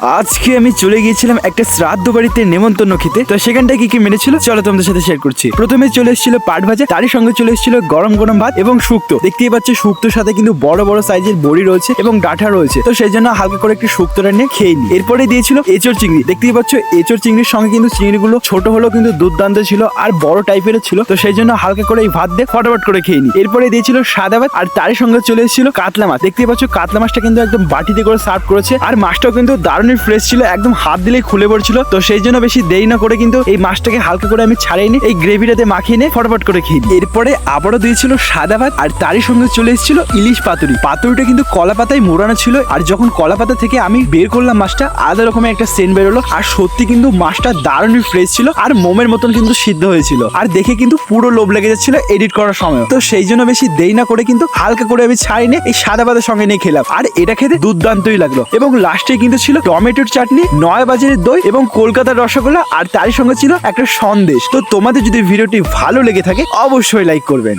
আজকে আমি চলে গিয়েছিলাম একটা শ্রাদ্ধ বাড়িতে নেমন্তন্ন খেতে। তো সেখানটা কি কি মেনেছিল চলো তোমাদের সাথে শেয়ার করছি। প্রথমে চলে এসেছিল পাট ভাজা, তারই সঙ্গে চলে এসেছিল গরম গরম ভাত এবং শুক্তো। দেখতেই পাচ্ছ শুক্তোর সাথে কিন্তু বড় বড় সাইজের বড়ি রয়েছে এবং ডাঁটা রয়েছে। তো সেই জন্য হালকা করে একটু শুক্তোটা নিয়ে খেয়ে নি। এরপরে দিয়েছিল এঁচড় চিংড়ি। দেখতেই পাচ্ছ এঁচড় চিংড়ির সঙ্গে কিন্তু চিংড়িগুলো ছোট হলেও কিন্তু দুর্দান্ত ছিল আর বড় টাইপের ছিল। তো সেই জন্য হালকা করে এই ভাত দিয়ে ফটাফট করে খেয়ে নি। এরপরে দিয়েছিল সাদা ভাত আর তারই সঙ্গে চলে এসেছিল কাতলা মাছ। দেখতেই পাচ্ছ কাতলা মাছটা কিন্তু একদম বাটিতে করে সার্ভ করেছে আর মাছটাও কিন্তু দারুণই ফ্রেশ ছিল, একদম হাত দিলেই খুলে পড়ছিল। তো সেই জন্য বেশি দেরি না করে কিন্তু এই মাছটাকে হালকা করে আমি ছাড়িয়ে নিই, এই গ্রেভিটাতে মাখিয়ে নিয়ে ফটাফট করে খেয়ে দিই। এরপরে আবারও দিয়েছিল সাদা ভাত আর তারই সঙ্গে চলে এসেছিল ইলিশ পাতুরি। পাতুরিটা কিন্তু কলা পাতায় মোড়ানো ছিল আর যখন কলা পাতা থেকে আমি বের করলাম মাছটা, আলাদা রকমের একটা সেন্ট বেরোলো। আর সত্যি কিন্তু মাছটা দারুণই ফ্রেশ ছিল আর মোমের মতন কিন্তু সিদ্ধ হয়েছিল আর দেখে কিন্তু পুরো লোভ লেগে যাচ্ছিল এডিট করার সময়। তো সেই জন্য বেশি দেরি না করে কিন্তু হালকা করে আমি ছাড়িয়ে নিয়ে এই সাদা ভাতের সঙ্গে নিয়ে খেলাম আর এটা খেতে দুর্দান্তই লাগলো। এবং লাস্টে কিন্তু ছিল টমেটোর চাটনি, নয় বাজারের দই এবং কলকাতার রসগোল্লা আর তারই সঙ্গে ছিল একটা সন্দেশ। তো তোমাদের যদি ভিডিওটি ভালো লেগে থাকে অবশ্যই লাইক করবেন।